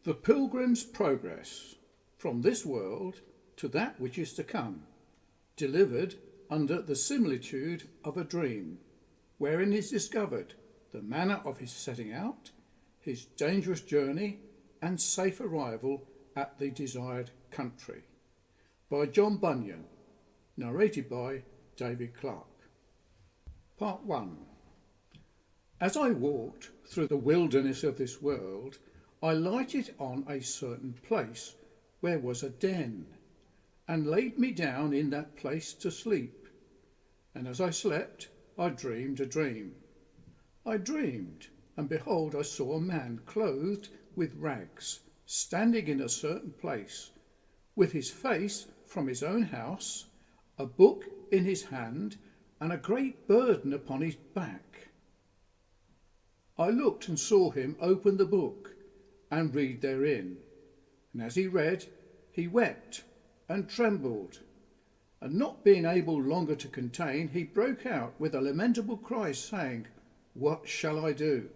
The Pilgrim's Progress from this world to that which is to come, delivered under the similitude of a dream, wherein is discovered the manner of his setting out, his dangerous journey, and safe arrival at the desired country. By John Bunyan, narrated by David Clarke. Part 1. As I walked through the wilderness of this world, I lighted on a certain place where was a den, and laid me down in that place to sleep. And as I slept, I dreamed a dream. I dreamed, and behold, I saw a man clothed with rags, standing in a certain place, with his face from his own house, a book in his hand, and a great burden upon his back. I looked and saw him open the book and read therein. And as he read, he wept and trembled, and not being able longer to contain, he broke out with a lamentable cry, saying, "What shall I do?"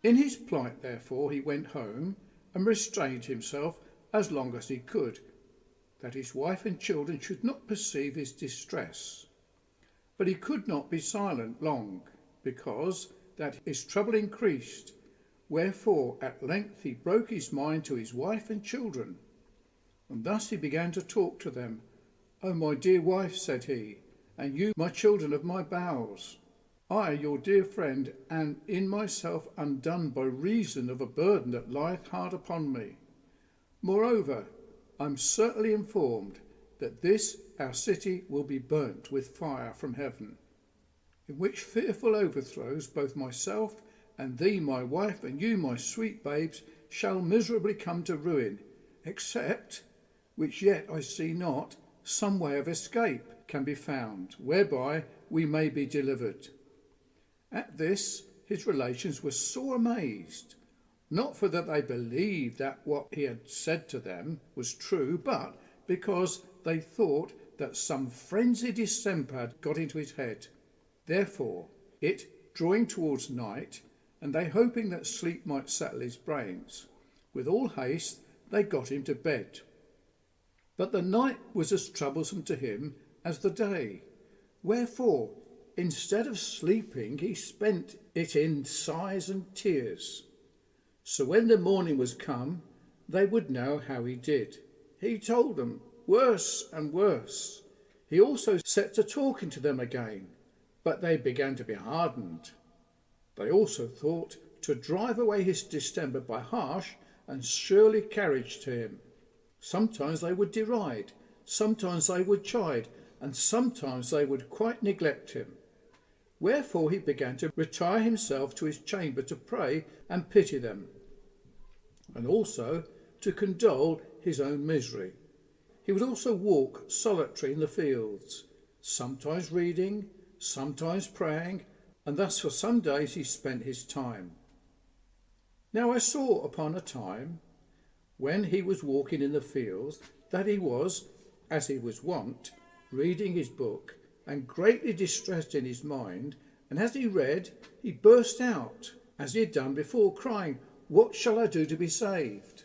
In his plight, therefore, he went home and restrained himself as long as he could, that his wife and children should not perceive his distress. But he could not be silent long, because that his trouble increased. Wherefore at length he broke his mind to his wife and children. And thus he began to talk to them. "O my dear wife," said he, "and you my children of my bowels, I, your dear friend, am in myself undone by reason of a burden that lieth hard upon me. Moreover, I am certainly informed that this our city will be burnt with fire from heaven, in which fearful overthrows both myself and thee, my wife, and you, my sweet babes, shall miserably come to ruin, except, which yet I see not, some way of escape can be found, whereby we may be delivered." At this his relations were sore amazed, not for that they believed that what he had said to them was true, but because they thought that some frenzied distemper had got into his head. Therefore, it drawing towards night, and they hoping that sleep might settle his brains, with all haste they got him to bed. But the night was as troublesome to him as the day, wherefore, instead of sleeping, he spent it in sighs and tears. So when the morning was come, they would know how he did. He told them worse and worse. He also set to talking to them again, but they began to be hardened. They also thought to drive away his distemper by harsh and surely carriage to him. Sometimes they would deride, sometimes they would chide, and sometimes they would quite neglect him. Wherefore he began to retire himself to his chamber to pray and pity them, and also to condole his own misery. He would also walk solitary in the fields, sometimes reading, sometimes praying, and thus for some days he spent his time. Now I saw upon a time, when he was walking in the fields, that he was, as he was wont, reading his book, and greatly distressed in his mind, and as he read, he burst out, as he had done before, crying, "What shall I do to be saved?"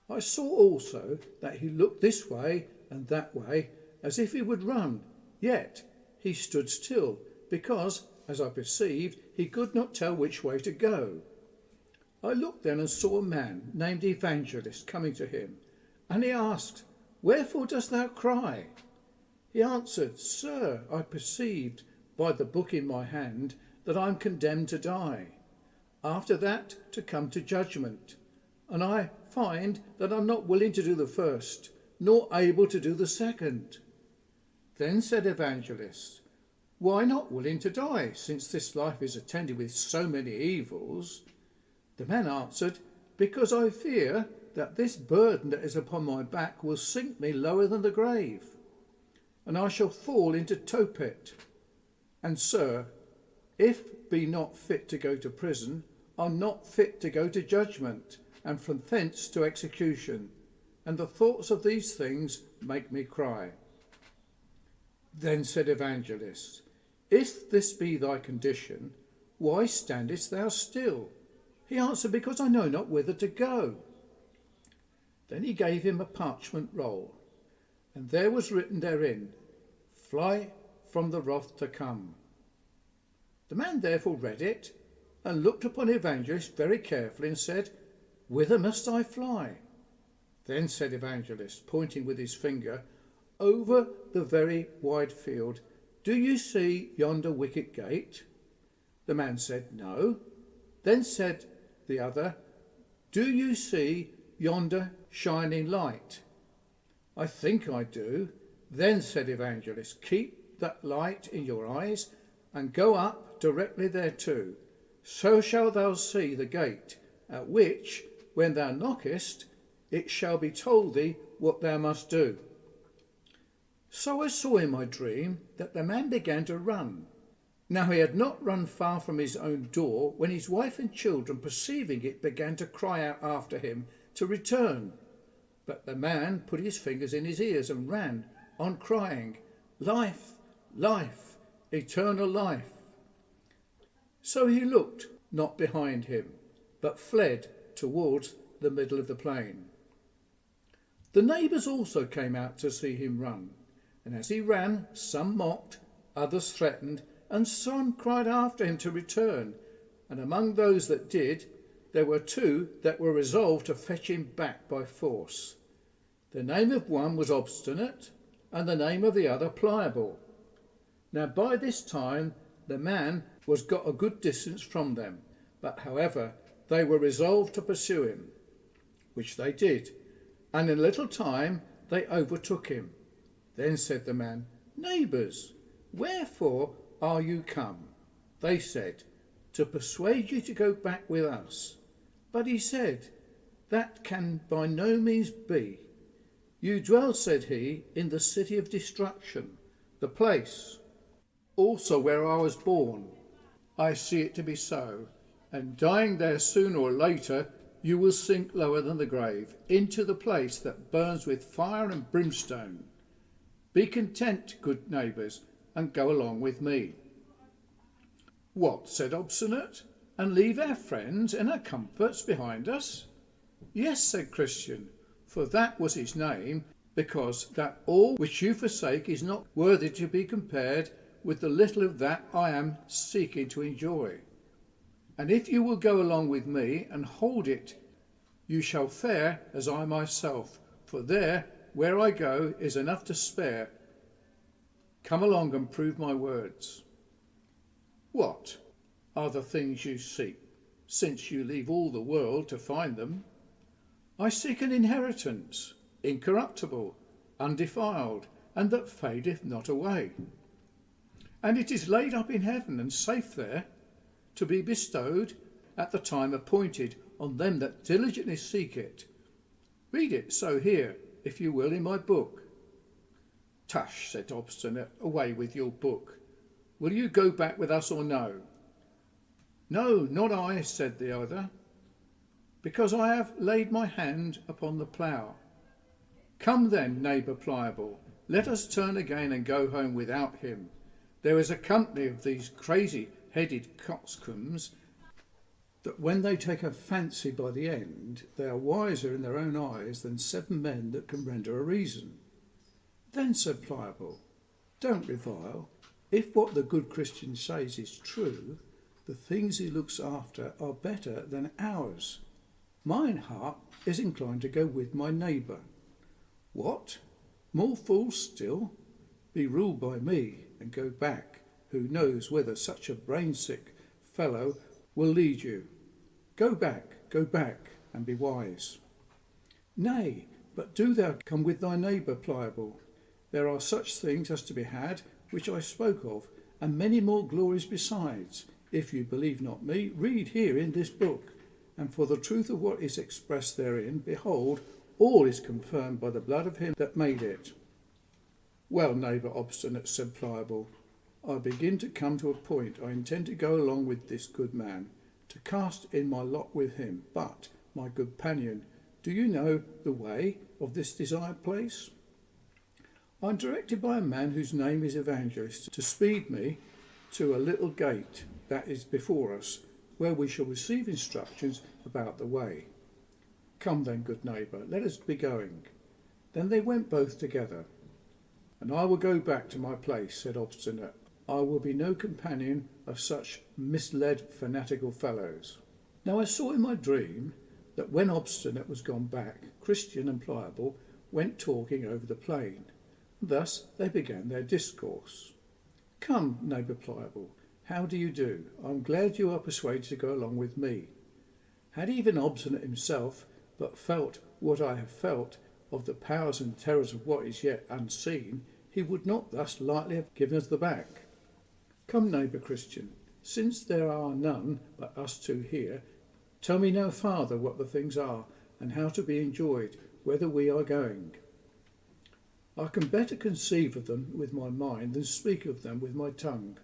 I saw also that he looked this way and that way, as if he would run, yet he stood still, because, as I perceived, he could not tell which way to go. I looked then and saw a man named Evangelist coming to him, and he asked, "Wherefore dost thou cry?" He answered, "Sir, I perceived by the book in my hand that I am condemned to die, after that to come to judgment, and I find that I am not willing to do the first, nor able to do the second." Then said Evangelist, "Why not willing to die, since this life is attended with so many evils?" The man answered, "Because I fear that this burden that is upon my back will sink me lower than the grave, and I shall fall into Tophet. And, sir, if be not fit to go to prison, are not fit to go to judgment, and from thence to execution, and the thoughts of these things make me cry." Then said Evangelist, "If this be thy condition, why standest thou still? He answered, Because I know not whither to go. Then he gave him a parchment roll, and there was written therein, Fly from the wrath to come. The man therefore read it, and looked upon the evangelist very carefully, and said, Whither must I fly? Then said evangelist, pointing with his finger, Over the very wide field, do you see yonder wicket gate? The man said, No. Then said the other, Do you see yonder shining light? I think I do. Then said evangelist, Keep that light in your eyes, and go up directly thereto. So shalt thou see the gate, at which, when thou knockest, it shall be told thee what thou must do. So I saw in my dream that the man began to run. Now he had not run far from his own door, when his wife and children, perceiving it, began to cry out after him to return. But the man put his fingers in his ears and ran on, crying, Life, life, eternal life. So he looked not behind him, but fled towards the middle of the plain. The neighbours also came out to see him run, and as he ran, some mocked, others threatened, and some cried after him to return. And among those that did, there were 2 that were resolved to fetch him back by force. The name of one was Obstinate, and the name of the other Pliable. Now by this time the man was got a good distance from them, but however they were resolved to pursue him, which they did, and in a little time they overtook him. Then said the man, Neighbours, wherefore are you come? They said, To persuade you to go back with us. But he said, That can by no means be. You dwell, said he, in the city of destruction, the place also where I was born. I see it to be so, and dying there sooner or later, you will sink lower than the grave, into the place that burns with fire and brimstone. Be content, good neighbours, and go along with me. What, said Obstinate, and leave our friends and our comforts behind us? Yes, said Christian, for that was his name, because that all which you forsake is not worthy to be compared with the little of that I am seeking to enjoy. And if you will go along with me and hold it, you shall fare as I myself, for there, where I go, is enough to spare. Come along and prove my words. What are the things you seek, since you leave all the world to find them? I seek an inheritance, incorruptible, undefiled, and that fadeth not away. And it is laid up in heaven, and safe there, to be bestowed at the time appointed on them that diligently seek it. Read it so here, if you will, in my book. Tush, said Obstinate, away with your book. Will you go back with us or no? No, not I, said the other, because I have laid my hand upon the plough. Come then, neighbour Pliable, let us turn again and go home without him. There is a company of these crazy-headed coxcombs that when they take a fancy by the end, they are wiser in their own eyes than 7 men that can render a reason. Then said Pliable, Don't revile. If what the good Christian says is true, the things he looks after are better than ours. Mine heart is inclined to go with my neighbour. What? More fools still? Be ruled by me and go back. Who knows whether such a brain-sick fellow will lead you? Go back, and be wise. Nay, but do thou come with thy neighbour Pliable. There are such things as to be had, which I spoke of, and many more glories besides. If you believe not me, read here in this book. And for the truth of what is expressed therein, behold, all is confirmed by the blood of him that made it. Well, neighbour Obstinate, said Pliable, I begin to come to a point. I intend to go along with this good man, to cast in my lot with him. But, my good companion, do you know the way of this desired place? I am directed by a man whose name is Evangelist to speed me to a little gate that is before us, where we shall receive instructions about the way. Come then, good neighbour, let us be going. Then they went both together. And I will go back to my place, said Obstinate. I will be no companion of such misled fanatical fellows. Now I saw in my dream that when Obstinate was gone back, Christian and Pliable went talking over the plain. Thus they began their discourse. Come, neighbour Pliable, how do you do? I'm glad you are persuaded to go along with me. Had even Obstinate himself but felt what I have felt of the powers and terrors of what is yet unseen, he would not thus lightly have given us the back. Come, neighbour Christian, since there are none but us two here, tell me now farther what the things are, and how to be enjoyed, whither we are going. I can better conceive of them with my mind than speak of them with my tongue,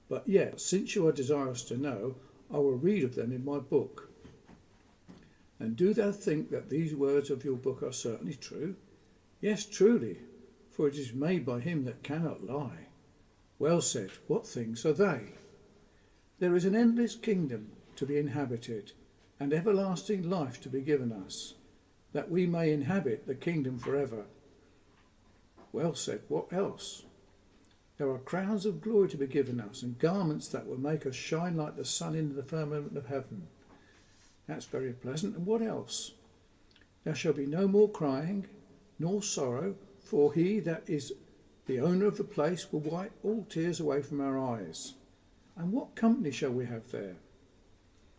but yet, since you are desirous to know, I will read of them in my book. And do thou think that these words of your book are certainly true? Yes, truly, for it is made by him that cannot lie. Well said, what things are they? There is an endless kingdom to be inhabited, and everlasting life to be given us, that we may inhabit the kingdom forever. Well said, what else? There are crowns of glory to be given us, and garments that will make us shine like the sun in the firmament of heaven. That's very pleasant. And what else? There shall be no more crying, nor sorrow, for he that is the owner of the place will wipe all tears away from our eyes. And what company shall we have there?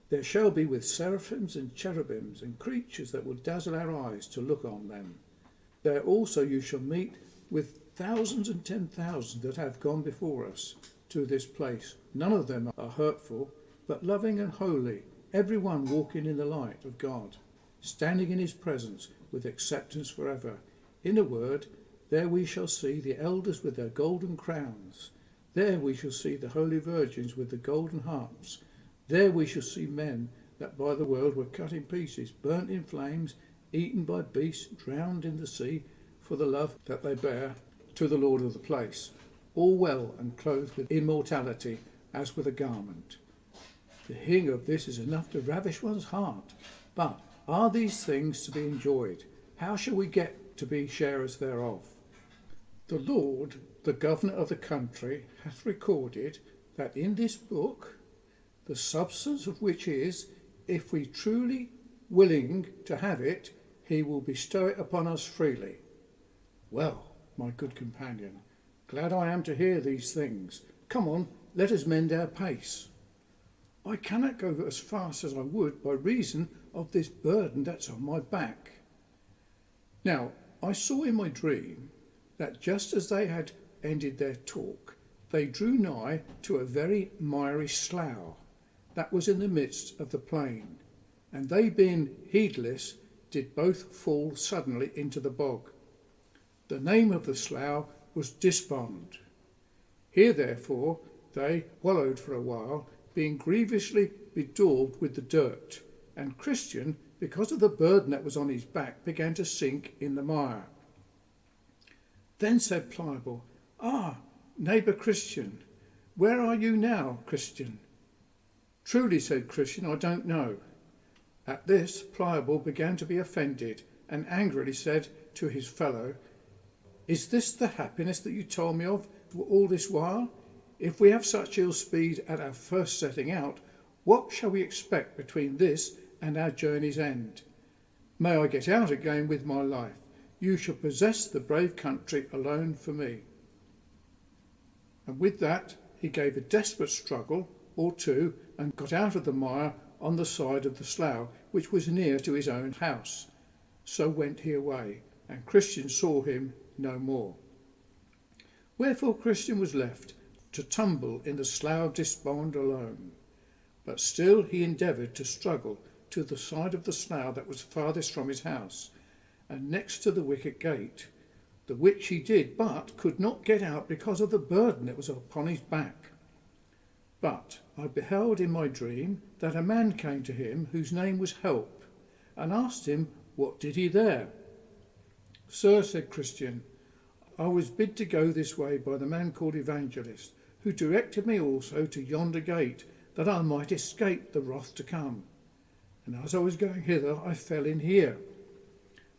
There shall be with seraphims and cherubims, and creatures that will dazzle our eyes to look on them. There also you shall meet with thousands and 10,000 that have gone before us to this place. None of them are hurtful, but loving and holy, every one walking in the light of God, standing in his presence with acceptance forever. In a word, there we shall see the elders with their golden crowns. There we shall see the holy virgins with the golden harps. There we shall see men that by the world were cut in pieces, burnt in flames, eaten by beasts, drowned in the sea, for the love that they bear to the Lord of the place, all well and clothed with immortality as with a garment. The hearing of this is enough to ravish one's heart. But are these things to be enjoyed? How shall we get to be sharers thereof? The Lord, the governor of the country, hath recorded that in this book, the substance of which is, if we truly willing to have it, he will bestow it upon us freely. Well, my good companion, glad I am to hear these things. Come on, let us mend our pace. I cannot go as fast as I would by reason of this burden that's on my back. Now, I saw in my dream that just as they had ended their talk, they drew nigh to a very miry slough that was in the midst of the plain, and they being heedless did both fall suddenly into the bog. The name of the slough was Despond. Here therefore they wallowed for a while, being grievously bedaubed with the dirt, and Christian, because of the burden that was on his back, began to sink in the mire. Then said Pliable, Ah, neighbour Christian, where are you now, Christian? Truly, said Christian, I don't know. At this, Pliable began to be offended, and angrily said to his fellow, Is this the happiness that you told me of all this while? If we have such ill speed at our first setting out, what shall we expect between this and our journey's end? May I get out again with my life. You shall possess the brave country alone for me. And with that he gave a desperate struggle or two and got out of the mire on the side of the slough, which was near to his own house. So went he away, and Christian saw him no more. Wherefore Christian was left to tumble in the slough of despond alone. But still he endeavoured to struggle to the side of the slough that was farthest from his house, and next to the wicket gate, the which he did, but could not get out because of the burden that was upon his back. But I beheld in my dream that a man came to him whose name was Help, and asked him what did he there. Sir, said Christian, I was bid to go this way by the man called Evangelist, who directed me also to yonder gate, that I might escape the wrath to come. and as I was going hither, I fell in here.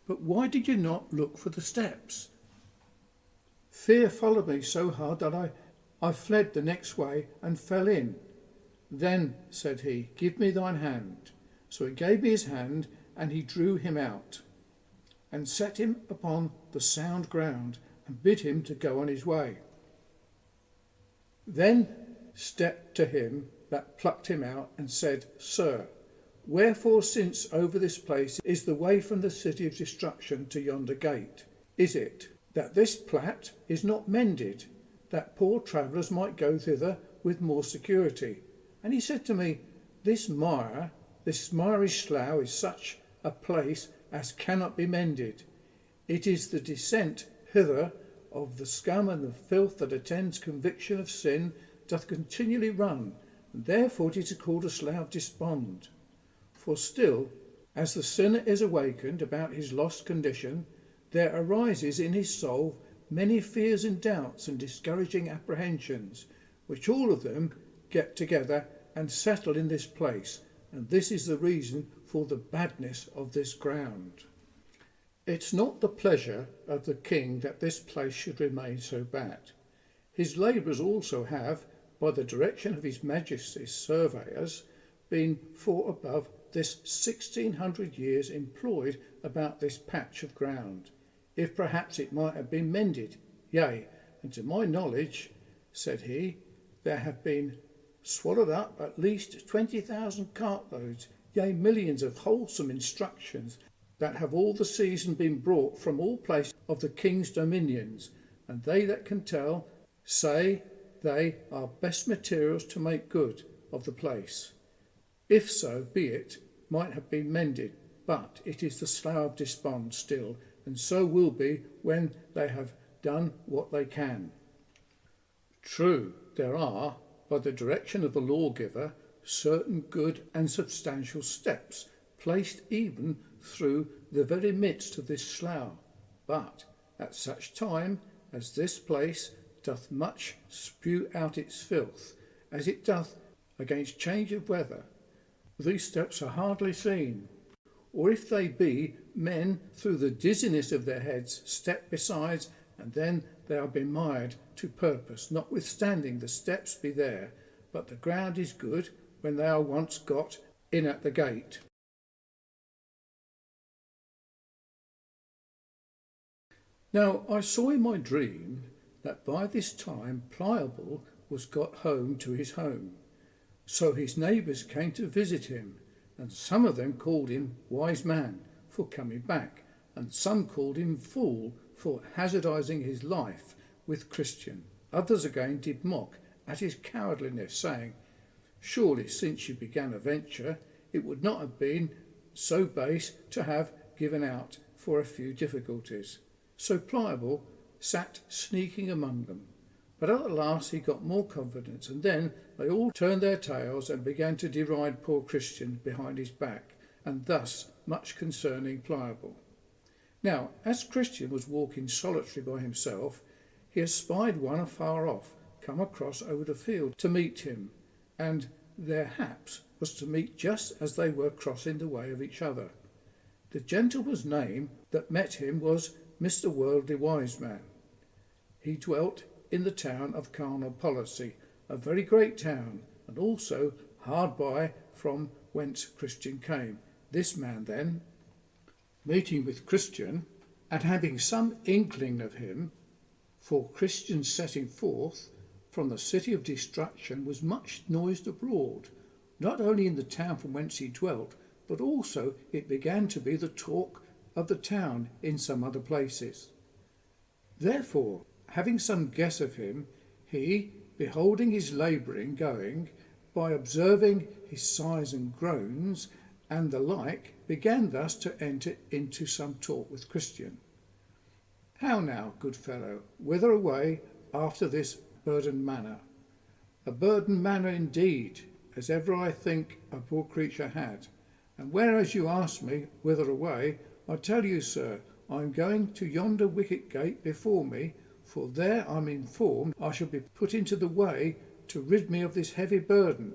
But why did you not look for the steps? Fear followed me so hard that I fled the next way and fell in. Then, said he, give me thine hand. So he gave me his hand, and he drew him out, and set him upon the sound ground, and bid him to go on his way. Then stepped to him that plucked him out, and said, Sir, wherefore, since over this place is the way from the city of destruction to yonder gate, is it that this plat is not mended, that poor travellers might go thither with more security? And he said to me, this miry slough is such a place as cannot be mended. It is the descent hither of the scum and the filth that attends conviction of sin doth continually run, and therefore it is called a slough of despond. For still, as the sinner is awakened about his lost condition, there arises in his soul many fears and doubts and discouraging apprehensions, which all of them get together and settle in this place, and this is the reason for the badness of this ground. It's not the pleasure of the king that this place should remain so bad. His labourers also have, by the direction of his majesty's surveyors, been for above this 1600 years employed about this patch of ground, if perhaps it might have been mended. Yea, and to my knowledge, said he, there have been swallowed up at least 20,000 cartloads, yea, millions of wholesome instructions, that have all the season been brought from all places of the king's dominions, and they that can tell say they are best materials to make good of the place. If so be it might have been mended, but it is the slough of despond still, and so will be when they have done what they can. True, there are, by the direction of the lawgiver, certain good and substantial steps placed even through the very midst of this slough, but at such time as this place doth much spew out its filth, as it doth against change of weather, these steps are hardly seen, or if they be, men through the dizziness of their heads step besides, and then they are bemired to purpose, notwithstanding the steps be there, but the ground is good when they are once got in at the gate. Now I saw in my dream that by this time Pliable was got home to his home. So his neighbours came to visit him, and some of them called him wise man for coming back, and some called him fool for hazardizing his life with Christian. Others again did mock at his cowardliness, saying, surely since you began a venture, it would not have been so base to have given out for a few difficulties. So Pliable sat sneaking among them. But at last he got more confidence, and then they all turned their tails and began to deride poor Christian behind his back, and thus much concerning Pliable. Now, as Christian was walking solitary by himself, he espied one afar off come across over the field to meet him, and their haps was to meet just as they were crossing the way of each other. The gentleman's name that met him was Mr. Worldly Wise Man. He dwelt in the town of Carnal Policy, a very great town, and also hard by from whence Christian came. This man then, meeting with Christian, and having some inkling of him, for Christian's setting forth from the city of destruction was much noised abroad, not only in the town from whence he dwelt, but also it began to be the talk of the town in some other places. Therefore, having some guess of him, he, beholding his labouring going, by observing his sighs and groans, and the like, began thus to enter into some talk with Christian. How now, good fellow, whither away after this burdened manner? A burdened manner indeed, as ever I think a poor creature had. And whereas you ask me whither away, I tell you, sir, I am going to yonder wicket gate before me, for there I'm informed I shall be put into the way to rid me of this heavy burden.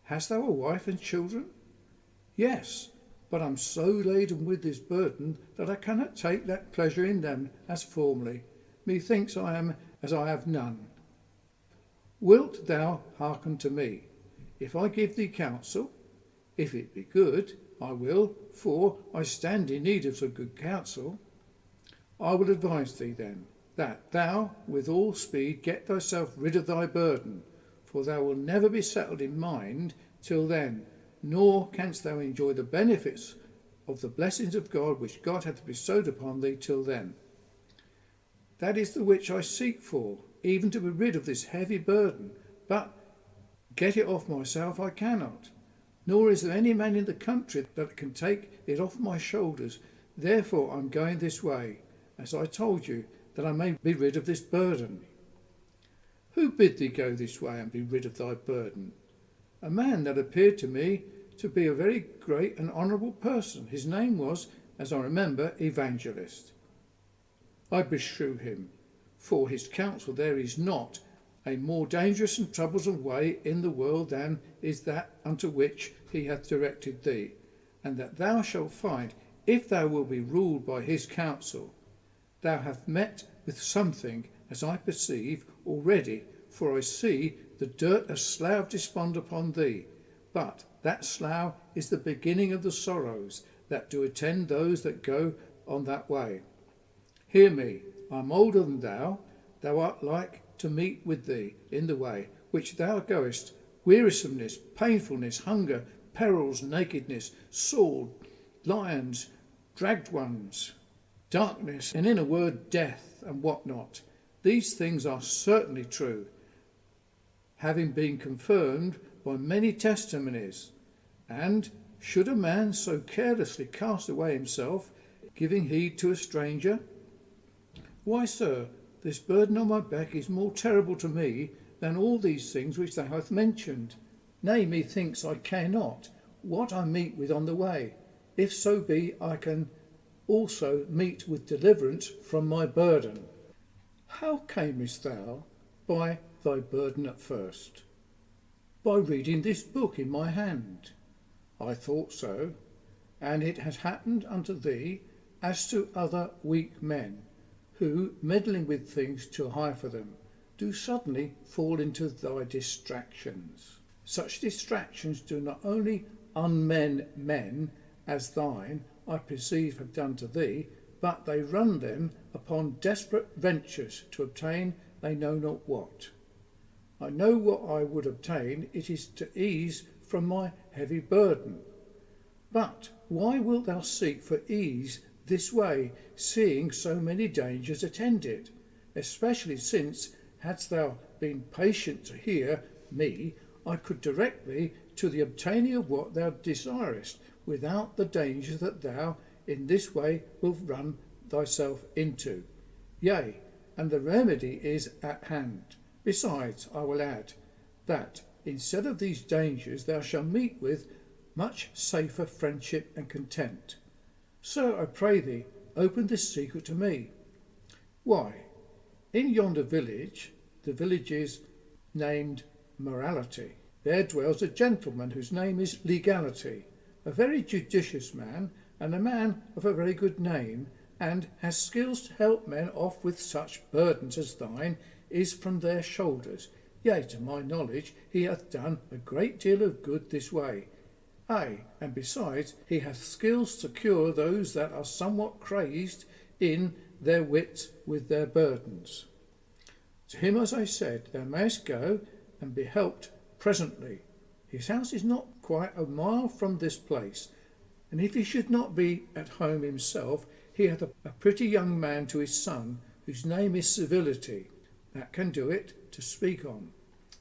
Hast thou a wife and children? Yes, but I'm so laden with this burden that I cannot take that pleasure in them as formerly. Methinks I am as I have none. Wilt thou hearken to me? If I give thee counsel, if it be good, I will, for I stand in need of some good counsel. I will advise thee then, that thou with all speed get thyself rid of thy burden, for thou wilt never be settled in mind till then, nor canst thou enjoy the benefits of the blessings of God which God hath bestowed upon thee till then. That is the which I seek for, even to be rid of this heavy burden, but get it off myself I cannot, nor is there any man in the country that can take it off my shoulders. Therefore I'm going this way, as I told you, that I may be rid of this burden. Who bid thee go this way and be rid of thy burden? A man that appeared to me to be a very great and honourable person. His name was, as I remember, Evangelist. I beshrew him, for his counsel there is not a more dangerous and troublesome way in the world than is that unto which he hath directed thee, and that thou shalt find, if thou wilt be ruled by his counsel, thou hast met with something, as I perceive already, for I see the dirt of slough of despond upon thee. But that slough is the beginning of the sorrows that do attend those that go on that way. Hear me, I am older than thou art like to meet with thee in the way which thou goest, wearisomeness, painfulness, hunger, perils, nakedness, sword, lions, dragged ones, darkness, and in a word, death, and what not. These things are certainly true, having been confirmed by many testimonies. And should a man so carelessly cast away himself, giving heed to a stranger? Why, sir, this burden on my back is more terrible to me than all these things which thou hast mentioned. Nay, methinks I care not what I meet with on the way, if so be I can also meet with deliverance from my burden. How camest thou by thy burden at first? By reading this book in my hand. I thought so, and it has happened unto thee as to other weak men, who, meddling with things too high for them, do suddenly fall into thy distractions. Such distractions do not only unmen men, as thine, I perceive, have done to thee, but they run them upon desperate ventures to obtain they know not what. I know what I would obtain, it is to ease from my heavy burden. But why wilt thou seek for ease this way, seeing so many dangers attend it? Especially since, hadst thou been patient to hear me, I could direct thee to the obtaining of what thou desirest, without the danger that thou in this way wilt run thyself into. Yea, and the remedy is at hand. Besides, I will add, that instead of these dangers thou shalt meet with much safer friendship and content. Sir, I pray thee, open this secret to me. Why, in yonder village, the village is named Morality, there dwells a gentleman whose name is Legality, a very judicious man, and a man of a very good name, and has skills to help men off with such burdens as thine is from their shoulders. Yea, to my knowledge, he hath done a great deal of good this way. Ay, and besides, he hath skills to cure those that are somewhat crazed in their wits with their burdens. To him, as I said, thou mayest go and be helped presently. His house is not quite a mile from this place, and if he should not be at home himself, he hath a pretty young man to his son, whose name is Civility, that can do it to speak on,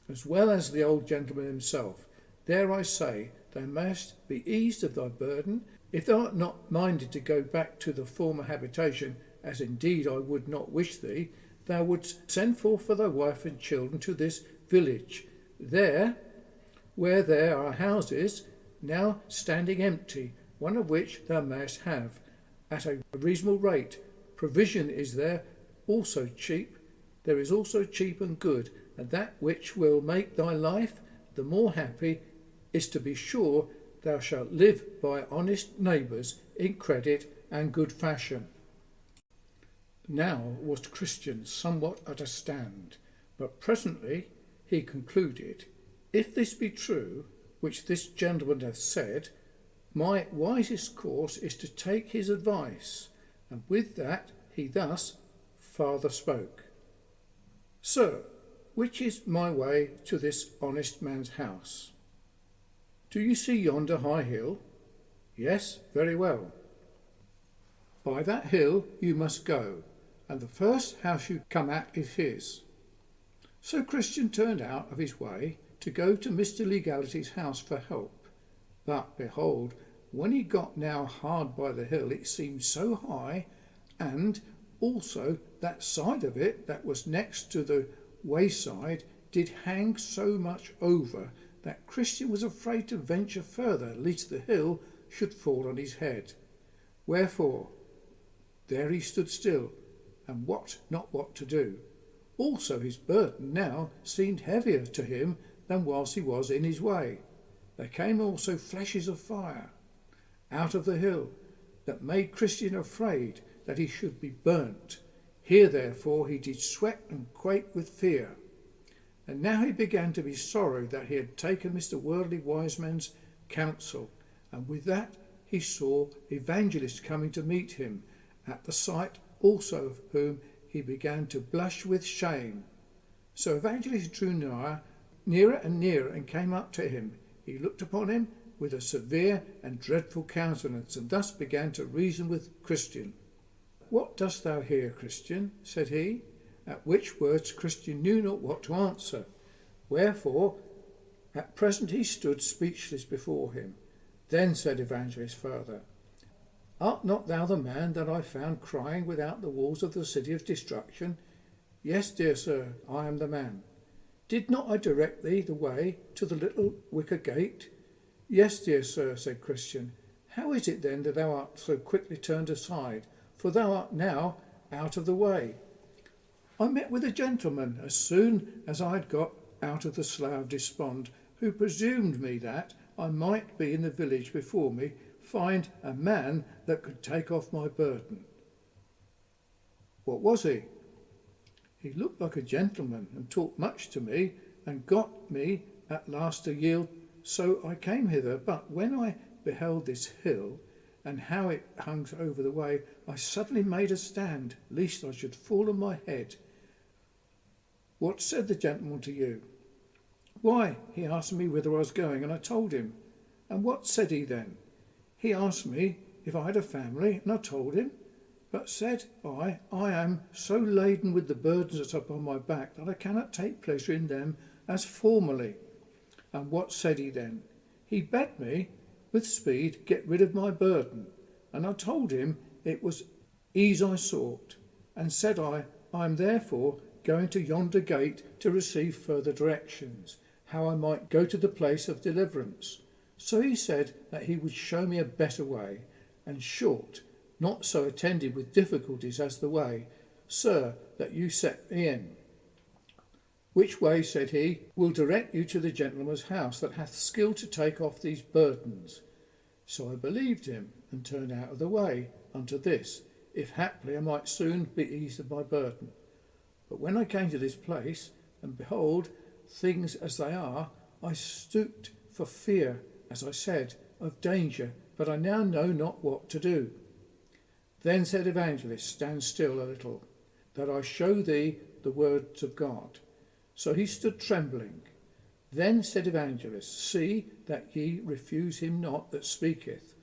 as well as the old gentleman himself. There I say, thou mayest be eased of thy burden. If thou art not minded to go back to the former habitation, as indeed I would not wish thee, thou wouldst send forth for thy wife and children to this village, there where there are houses now standing empty, one of which thou mayest have, at a reasonable rate. Provision is there also cheap. There is also cheap and good, and that which will make thy life the more happy is to be sure thou shalt live by honest neighbours in credit and good fashion. Now was Christian somewhat at a stand, but presently he concluded, if this be true, which this gentleman hath said, my wisest course is to take his advice. And with that he thus farther spoke. Sir, which is my way to this honest man's house? Do you see yonder high hill? Yes, very well. By that hill you must go, and the first house you come at is his. So Christian turned out of his way to go to Mr. Legality's house for help. But behold, when he got now hard by the hill, it seemed so high, and also that side of it that was next to the wayside did hang so much over that Christian was afraid to venture further, lest the hill should fall on his head. Wherefore there he stood still, and not what to do. Also his burden now seemed heavier to him than whilst he was in his way. There came also flashes of fire out of the hill, that made Christian afraid that he should be burnt. Here therefore he did sweat and quake with fear. And now he began to be sorry that he had taken Mr. Worldly Wiseman's counsel, and with that he saw Evangelist coming to meet him, at the sight also of whom he began to blush with shame. So Evangelist drew nearer and nearer, and came up to him. He looked upon him with a severe and dreadful countenance, and thus began to reason with Christian. What dost thou here, Christian? Said he, at which words Christian knew not what to answer. Wherefore at present he stood speechless before him. Then said Evangelist further, Art not thou the man that I found crying without the walls of the city of destruction? Yes, dear sir, I am the man. Did not I direct thee the way to the little wicker gate? Yes, dear sir, said Christian. How is it then that thou art so quickly turned aside? For thou art now out of the way. I met with a gentleman as soon as I had got out of the Slough of Despond, who presumed me that I might be in the village before me find a man that could take off my burden. What was he? He looked like a gentleman, and talked much to me, and got me at last to yield. So I came hither, but when I beheld this hill, and how it hung over the way, I suddenly made a stand, lest I should fall on my head. What said the gentleman to you? Why, he asked me whither I was going, and I told him. And what said he then? He asked me if I had a family, and I told him. But said I am so laden with the burdens that are upon my back that I cannot take pleasure in them as formerly. And what said he then? He bade me with speed get rid of my burden, and I told him it was ease I sought, and said I am therefore going to yonder gate to receive further directions, how I might go to the place of deliverance. So he said that he would show me a better way, and short, not so attended with difficulties as the way, sir, that you set me in. Which way, said he, will direct you to the gentleman's house that hath skill to take off these burdens. So I believed him, and turned out of the way unto this, if haply I might soon be eased of my burden. But when I came to this place, and behold things as they are, I stooped for fear, as I said, of danger, but I now know not what to do. Then said Evangelist, Stand still a little, that I show thee the words of God. So he stood trembling. Then said Evangelist, See that ye refuse him not that speaketh.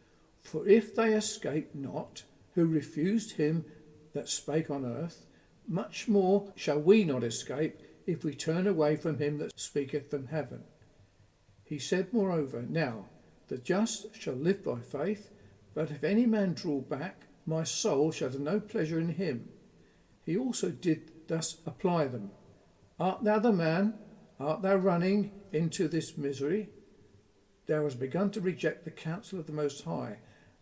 For if they escape not, who refused him that spake on earth, much more shall we not escape if we turn away from him that speaketh from heaven. He said moreover, Now the just shall live by faith, but if any man draw back, my soul shall have no pleasure in him. He also did thus apply them. Art thou the man? Art thou running into this misery? Thou hast begun to reject the counsel of the Most High,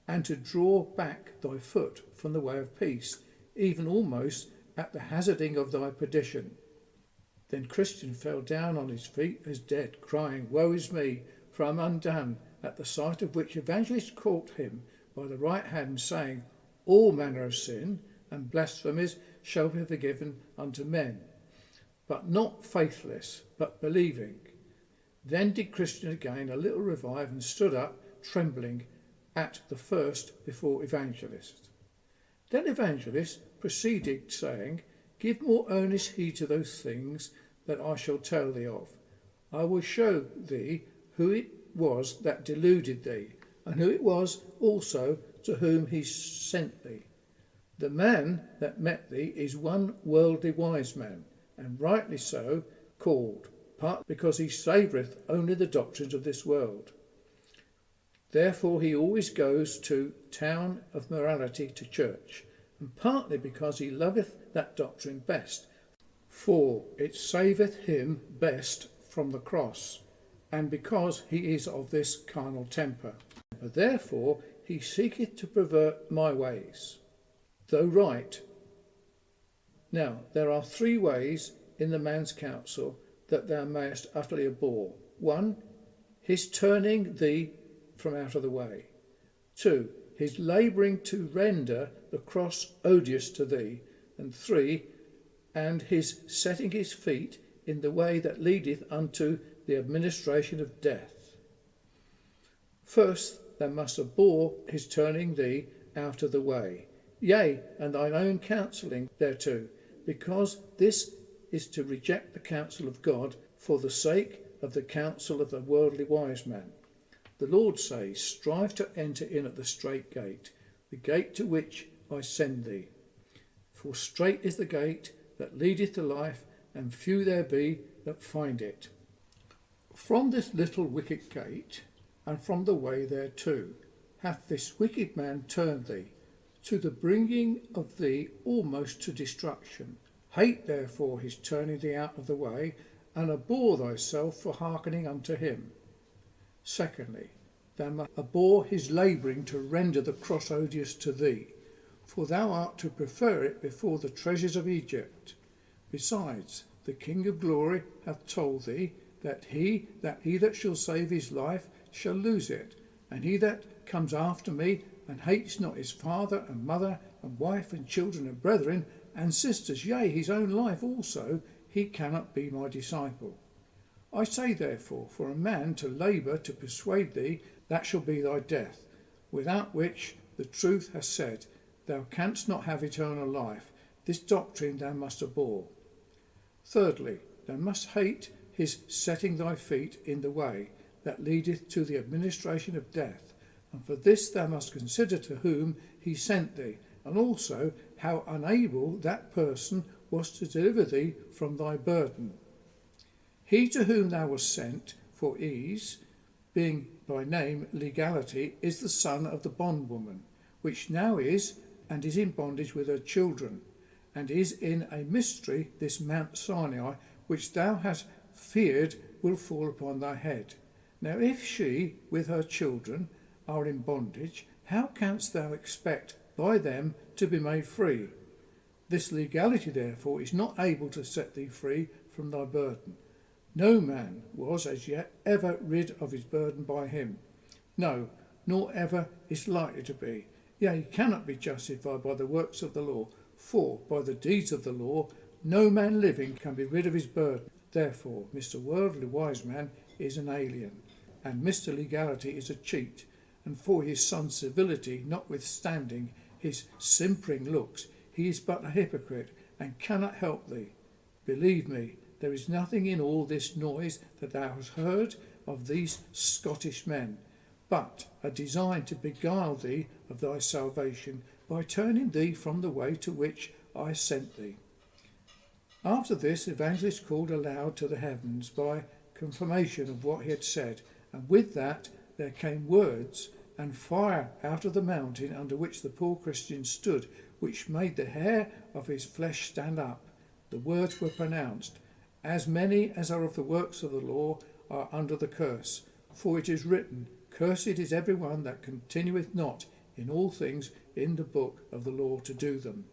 and to draw back thy foot from the way of peace, even almost at the hazarding of thy perdition. Then Christian fell down on his feet as dead, crying, Woe is me, for I am undone, at the sight of which Evangelist caught him by the right hand, saying, All manner of sin and blasphemies shall be forgiven unto men, but not faithless, but believing. Then did Christian again a little revive, and stood up, trembling at the first before Evangelist. Then Evangelist proceeded, saying, Give more earnest heed to those things that I shall tell thee of. I will show thee who it was that deluded thee, and who it was also to whom he sent thee. The man that met thee is one worldly wise man, and rightly so called, partly because he savoureth only the doctrines of this world. Therefore he always goes to town of morality to church, and partly because he loveth that doctrine best, for it saveth him best from the cross, and because he is of this carnal temper. Therefore he seeketh to pervert my ways, though right. Now there are 3 ways in the man's counsel that thou mayest utterly abhor. 1, his turning thee from out of the way. 2, his labouring to render the cross odious to thee. And 3, and his setting his feet in the way that leadeth unto the administration of death. First, thou must abhor his turning thee out of the way, yea, and thine own counselling thereto, because this is to reject the counsel of God for the sake of the counsel of the worldly wise man. The Lord says, Strive to enter in at the strait gate, the gate to which I send thee. For strait is the gate that leadeth to life, and few there be that find it. From this little wicket gate, and from the way thereto, hath this wicked man turned thee, to the bringing of thee almost to destruction. Hate therefore his turning thee out of the way, and abhor thyself for hearkening unto him. Secondly, thou must abhor his labouring to render the cross odious to thee, for thou art to prefer it before the treasures of Egypt. Besides, the King of glory hath told thee that he that shall save his life shall lose it, and he that comes after me and hates not his father and mother and wife and children and brethren and sisters, yea, his own life also, he cannot be my disciple. I say therefore, for a man to labour to persuade thee, that shall be thy death, without which the truth has said, Thou canst not have eternal life. This doctrine thou must abhor. Thirdly, thou must hate his setting thy feet in the way that leadeth to the administration of death, and for this thou must consider to whom he sent thee, and also how unable that person was to deliver thee from thy burden. He to whom thou wast sent for ease, being by name Legality, is the son of the bondwoman, which now is and is in bondage with her children, and is in a mystery this Mount Sinai, which thou hast feared will fall upon thy head. Now if she with her children are in bondage, how canst thou expect by them to be made free? This legality therefore is not able to set thee free from thy burden. No man was as yet ever rid of his burden by him. No, nor ever is likely to be. Yea, he cannot be justified by the works of the law, for by the deeds of the law no man living can be rid of his burden. Therefore Mr. Worldly Wise Man is an alien, and Mr. Legality is a cheat, and for his son's civility, notwithstanding his simpering looks, he is but a hypocrite, and cannot help thee. Believe me, there is nothing in all this noise that thou hast heard of these Scottish men, but a design to beguile thee of thy salvation by turning thee from the way to which I sent thee. After this, Evangelist called aloud to the heavens by confirmation of what he had said, and with that there came words and fire out of the mountain under which the poor Christian stood, which made the hair of his flesh stand up. The words were pronounced, As many as are of the works of the law are under the curse. For it is written, Cursed is every one that continueth not in all things in the book of the law to do them.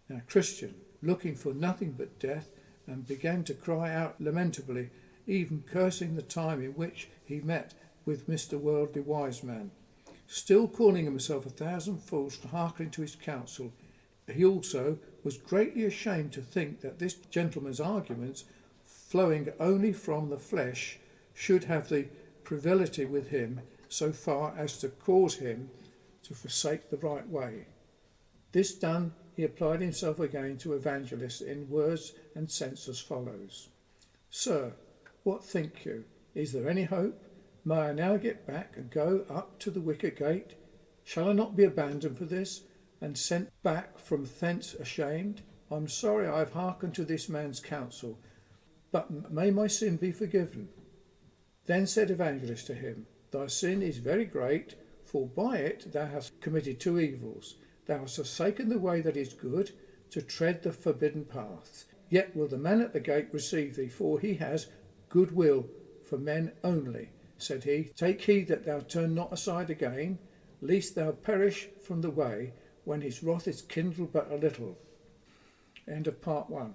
Now Christian, looking for nothing but death, and began to cry out lamentably, even cursing the time in which he met with Mr. Worldly Wise Man. Still calling himself 1,000 fools for hearkening to his counsel, he also was greatly ashamed to think that this gentleman's arguments, flowing only from the flesh, should have the privity with him so far as to cause him to forsake the right way. This done, he applied himself again to Evangelist in words and sense as follows. Sir, what think you? Is there any hope? May I now get back and go up to the wicket gate? Shall I not be abandoned for this, and sent back from thence ashamed? I'm sorry I have hearkened to this man's counsel, but may my sin be forgiven. Then said Evangelist to him, Thy sin is very great, for by it thou hast committed two evils. Thou hast forsaken the way that is good, to tread the forbidden paths. Yet will the man at the gate receive thee, for he has good will for men only. Said he, Take heed that thou turn not aside again, lest thou perish from the way, when his wrath is kindled but a little. End of part 1.